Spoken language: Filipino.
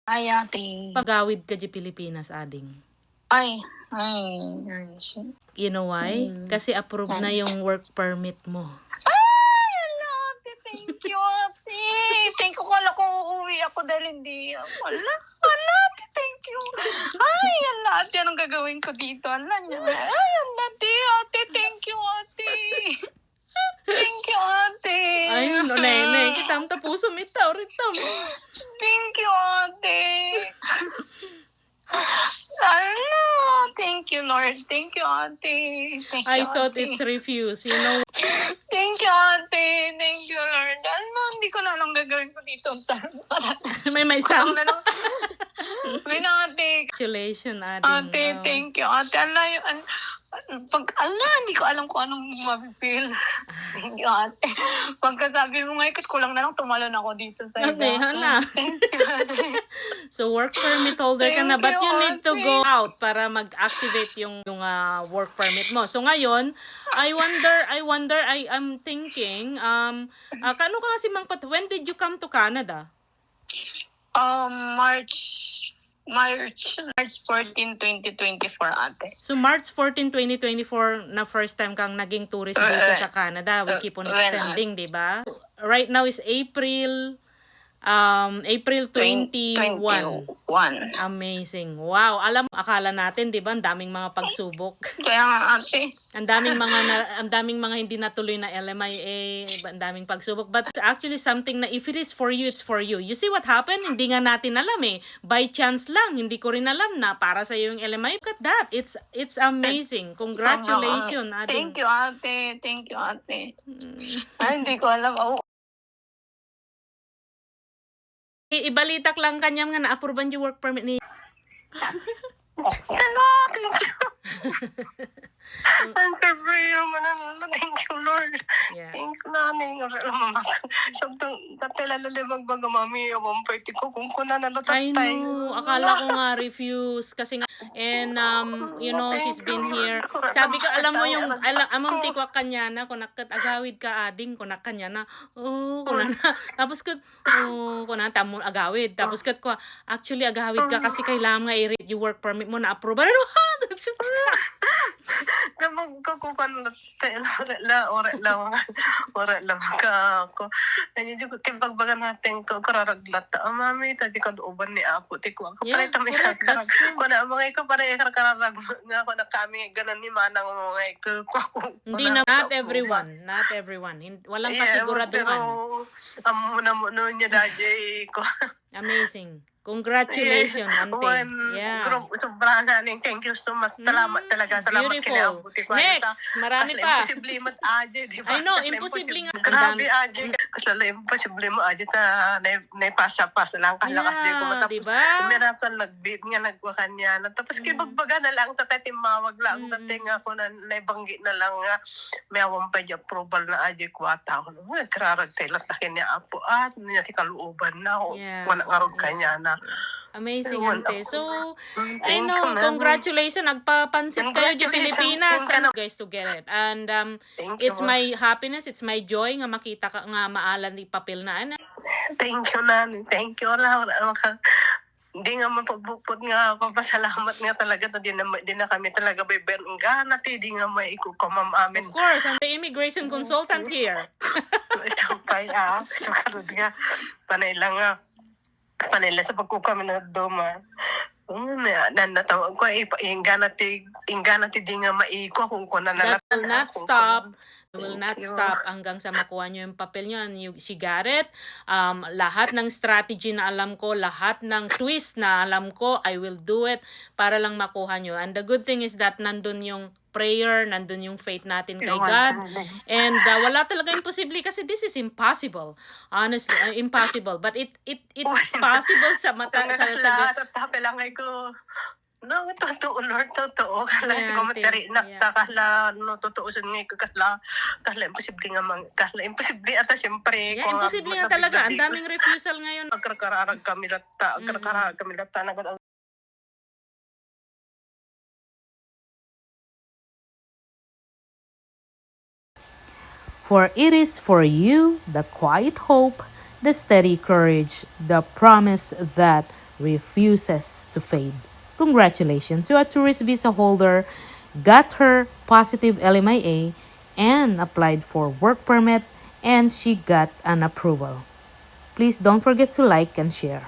Ay, ate. Pagawid ka di Pilipinas, ading. Ay. You know why? Kasi approved na yung work permit mo. Ay, ala, ate. Thank you, ate. Thank you. Kala ko uuwi ako dahil hindi. Ala, ate. Thank you. Ay, ala, ate. Anong gagawin ko dito? Ala niya. Ay, ala, ate. Thank you, ate. Thank you, ate. Ay, no, nene. Kitam tapuso mitaw, ritam. Thank you, ate. Ala, thank you, Lord. Thank you, ate. Thank you, I thought ate. it's refused. You know, Thank you, ate. Thank you, Lord. Ano, hindi ko na lang gagawin ko dito. may isang. May ate. Congratulations, ading. Ate, thank you. Ate, hindi ko alam kung anong mapipil. Thank you, ate. Pagkasabi mo nga, kulang na lang tumalon ako dito sa iba. Okay, hala. Thank you, ate. So, work permit holder ka na. Thank But you, you need to ate. go out para mag-activate yung work permit mo. So, ngayon, I'm thinking, kano ka kasi when did you come to Canada? March 14, 2024, ate. So, March 14, 2024 na first time kang naging tourist visa sa Canada. We keep on extending, di ba? Right now is April 21. Amazing. Wow. Alam, akala natin, di ba, ang daming mga pagsubok. Kaya nga, ate. Ang daming mga hindi natuloy na LMIA, ang daming pagsubok. But it's actually something na if it is for you, it's for you. You see what happened? Hindi nga natin alam eh. By chance lang, hindi ko rin alam na para sa yung LMIA. Look at that. It's amazing. Congratulations. Thank you, ate. Thank you, ate. Ay, hindi ko alam. Ibalitak lang kanyang nga na-approvean yung work permit ni... Hello, thank you. I'm so free. Thank you, Lord. Yeah. Thank you, nanay. Sabtong tatalala magbaga mami. Awang pwede ko kung kuna na I natatay. know. Akala ko nga refuse. Kasi nga, and you know, she's been here. Sabi ko, alam mo yung, amang tikwa kanya na, kung agawid ka ading, kung kanya na, kuna na. Tapos ko, kuna tamo agawid. Tapos ko, actually agawid ka kasi kailangan nga i-read yung work permit mo na approve. Ano ha? Nagkukupan na ore lang ka ako. Kanya ko kipagbaga natin ko kararaglata. Mami tadi ka dooban ni ako tiko ako pare tami karag. Kuna mga ko pare kararag nga ako na kami ganan ni manang mga ko. Hindi na not everyone. Walang kasiguraduhan. Pero amo niya daje ko. Amazing. Congratulations, ante. Yeah. Sobrang naning thank you so much. Salamat talaga. Salamat Beautiful. Next, marami pa. Imposible mo aje, di ba? I know, imposible nga. Grabe aje. Kasi imposible mo aje na naipasa-pasa lang kalakas di ko matapos. Diba? Miracle nagbid nga nagwa kanya. Tapos kibagbaga na lang tatimawag lang tating ako na naibanggi na lang nga may awang pa approval na aje kwata ko. Kararag tayo takin niya apo at niya ti kaluuban na ako. Wala nga ron kanya na. Amazing, ante. So, I know, congratulations. Nagpapansit kayo di Pilipinas. Guys to get it. And it's my happiness, it's my joy nga makita ka nga maalan ni papel na. Thank you, Nani. Thank you. Hindi nga mapagbukod nga, papasalamat nga talaga na di na kami talaga baybayan ang gana, di nga may ikukamam amin. Of course, ang immigration consultant here. Kaya, sukarod nga, panay lang nga. Panila sa pagkukami na doma. Natawag ko, ingana ti di nga maiko kung kuna na. That will not stop. Will not stop hanggang sa makuha nyo yung papel nyo. She got it. Lahat ng strategy na alam ko, lahat ng twist na alam ko, I will do it para lang makuha nyo. And the good thing is that nandun yung prayer, nandun yung faith natin kay God. And wala talaga imposible kasi this is impossible. Honestly, impossible. But it's possible sa mata. Tapos lang ko. No, totoo, Lord, totoo. Kala si komentary, nakakala, totoo sa nga, kasla imposible nga, kasla imposible, ata siyempre. Yeah, imposible nga talaga. Ang daming refusal ngayon. Agkarkararag kami lata, For it is for you the quiet hope, the steady courage, the promise that refuses to fade. Congratulations to a tourist visa holder, got her positive LMIA, and applied for work permit, and she got an approval. Please don't forget to like and share.